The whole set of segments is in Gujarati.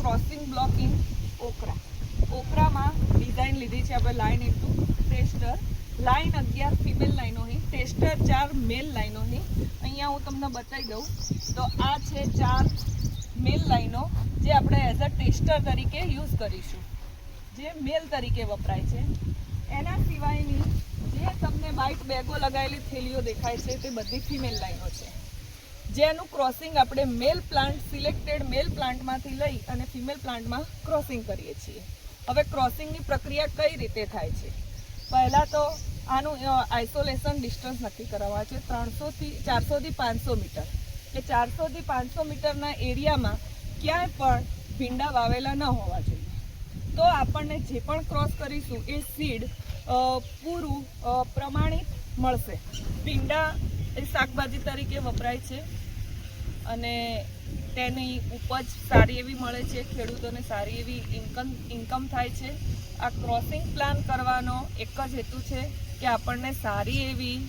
Crossing block in okra. ઓકરામાં ડિઝાઇન લીધી છે આપણે line into tester. Line 11 female લાઈનોની, ટેસ્ટર 4 મેલ લાઈનોની. અહીંયા હું તમને બતાવી દઉં તો આ છે 4 મેલ લાઈનો જે આપણે એઝ અ ટેસ્ટર તરીકે યુઝ કરીશું, જે મેલ તરીકે વપરાય છે. એના સિવાયની જે તમને વ્હાઇટ બેગો લગાવેલી થેલીઓ દેખાય છે તે બધી ફિમેલ લાઈનો છે, જેનું ક્રોસિંગ આપણે મેલ પ્લાન્ટ, સિલેક્ટેડ મેલ પ્લાન્ટમાંથી લઈ અને ફિમેલ પ્લાન્ટમાં ક્રોસિંગ કરીએ છીએ. હવે ક્રોસિંગની પ્રક્રિયા કઈ રીતે થાય છે? પહેલાં તો આનું આઇસોલેશન ડિસ્ટન્સ નક્કી કરવા છે 400 થી 500 મીટર. એ 400 થી 500 મીટરના એરિયામાં ક્યાંય પણ ભીંડા વાવેલા ન હોવા જોઈએ. તો આપણને જે પણ ક્રોસ કરીશું એ સીડ પૂરું પ્રમાણિત મળશે. ભીંડા એ શાકભાજી તરીકે વપરાય છે અને તેની ઉપજ સારી એવી મળે છે, ખેડૂતોને સારી એવી ઇન્કમ થાય છે. આ ક્રોસિંગ પ્લાન કરવાનો એક જ હેતુ છે કે આપણને સારી એવી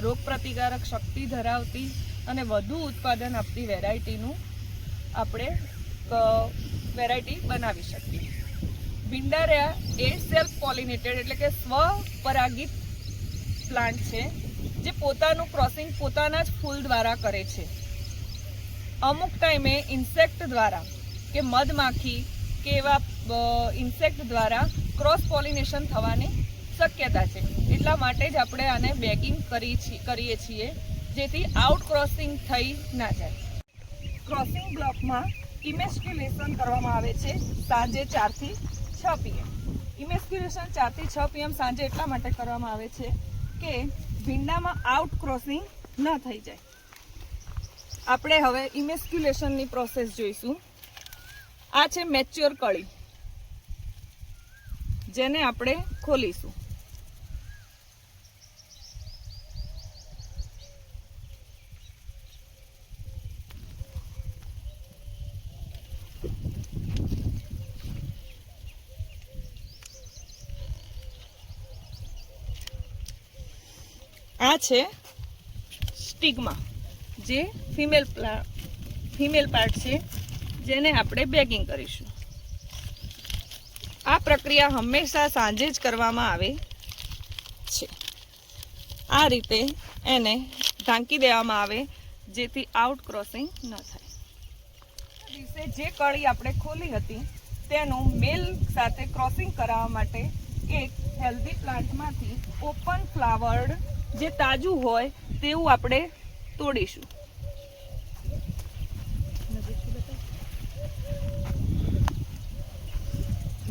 રોગપ્રતિકારક શક્તિ ધરાવતી અને વધુ ઉત્પાદન આપતી વેરાયટીનું આપણે વેરાયટી બનાવી શકીએ. ભીંડારિયા એ સેલ્ફ પોલિનેટેડ એટલે કે સ્વપરાગિત પ્લાન્ટ છે જે પોતાનું ક્રોસિંગ પોતાના જ ફૂલ દ્વારા કરે છે. અમુક ટાઈમે ઇન્સેક્ટ દ્વારા કે મધમાખી કે એવા ઇન્સેક્ટ દ્વારા ક્રોસ પોલિનેશન થવાની શક્યતા છે. એટલા માટે જ આપણે આને બેગિંગ કરીએ છીએ જેથી આઉટ ક્રોસિંગ થઈ ના જાય. ક્રોસિંગ બ્લોકમાં ઇમેસ્ક્યુલેશન કરવામાં આવે છે સાંજે 4 થી 6 PM. ઇમેસ્ક્યુલેશન 4 થી 6 PM સાંજે એટલા માટે કરવામાં આવે છે કે ભીંડામાં આઉટ ક્રોસિંગ ન થઈ જાય. આપણે હવે ઇમેસ્ક્યુલેશનની પ્રોસેસ જોઈશું. આ છે મેચ્યોર કળી, જેને આપણે ખોલીશું. આ છે સ્ટિગ્મા, જે ફિમેલ પાર્ટ છે, જેને આપણે બેગિંગ કરીશું. આ પ્રક્રિયા હંમેશા સાંજે જ કરવામાં આવે છે. આ રીતે એને ઢાંકી દેવામાં આવે જેથી આઉટ ક્રોસિંગ ન થાય. દિવસે જે કળી આપણે ખોલી હતી તેનું મેલ સાથે ક્રોસિંગ કરાવવા માટે એક હેલ્ધી પ્લાન્ટમાંથી ઓપન ફ્લાવર્ડ, જે તાજું હોય તેવું આપણે તોડીશું.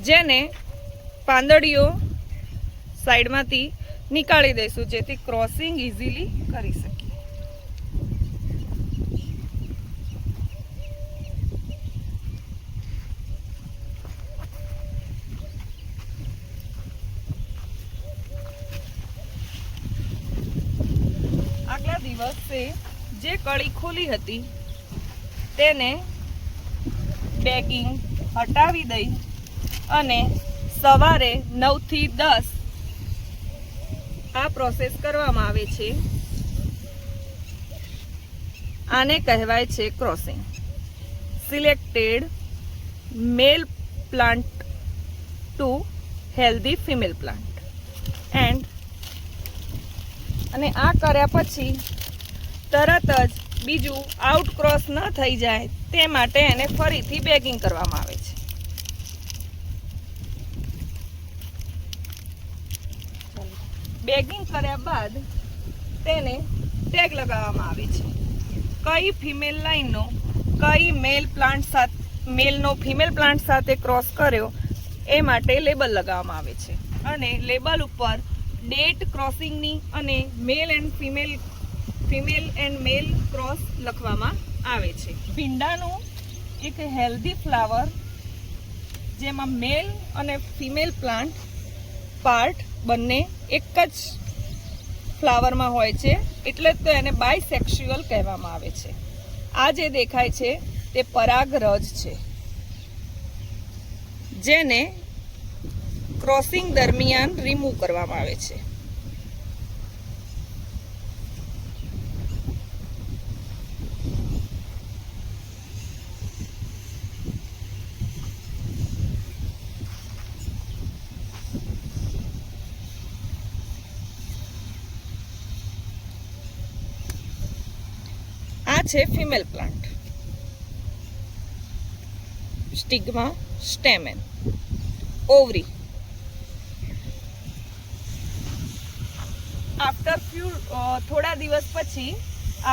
જેને પાંદડીઓ સાઈડમાંથી નીકાળી દઈશું જેથી ક્રોસિંગ ઇઝીલી કરી શકીએ. આગલા દિવસે જે કળી ખોલી હતી તેને બેગિંગ હટાવી દઈ અને સવારે 9 થી 10 આ પ્રોસેસ કરવામાં આવે છે. આને કહેવાય છે crossing. Selected male plant to healthy female plant. અને આ કર્યા પછી તરત જ બીજું આઉટ ક્રોસ ન થઈ જાય તે માટે એને ફરીથી બેગિંગ કરવામાં આવે છે. બેગિંગ કર્યા બાદ તેને ટેગ લગાવવામાં આવે છે. કઈ ફિમેલ લાઈનનો કઈ મેલનો ફિમેલ પ્લાન્ટ સાથે ક્રોસ કર્યો એ માટે લેબલ લગાવવામાં આવે છે અને લેબલ ઉપર ડેટ ક્રોસિંગની અને મેલ એન્ડ મેલ ક્રોસ લખવામાં આવે છે. ભીંડાનું એક હેલ્ધી ફ્લાવર જેમાં મેલ અને ફિમેલ પ્લાન્ટ પાર્ટ બંને એક જ ફ્લાવરમાં હોય છે, એટલે તો એને બાયસેક્સ્યુઅલ કહેવામાં આવે છે. આ જે દેખાય છે તે પરાગરજ છે, જેને ક્રોસિંગ દરમિયાન રિમૂવ કરવામાં આવે છે. છે ફિમેલ પ્લાન્ટ, સ્ટિગ્મા, સ્ટેમેન, ઓવરી. આફ્ટર થોડા દિવસ પછી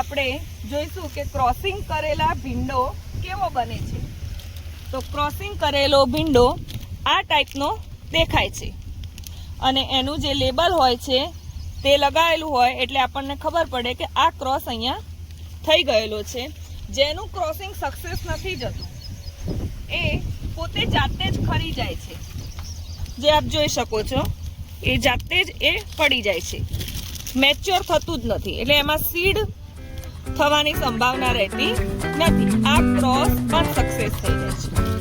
આપણે જોઈશું કે ક્રોસિંગ કરેલા ભીંડો કેવો બને છે. તો ક્રોસિંગ કરેલો ભીંડો આ ટાઈપનો દેખાય છે અને એનું જે લેબલ હોય છે તે લગાવેલું હોય એટલે આપણને ખબર પડે કે આ ક્રોસ અહીંયા થઈ ગયેલો છે. જેનું ક્રોસિંગ સક્સેસ નથી જતું એ પોતે જાતે જ ખરી જાય છે. જે આપ જોઈ શકો છો એ જાતે જ એ પડી જાય છે, મેચ્યોર થતું જ નથી, એટલે એમાં સીડ થવાની સંભાવના રહેતી નથી. આ ક્રોસ પણ સક્સેસ થઈ જાય છે.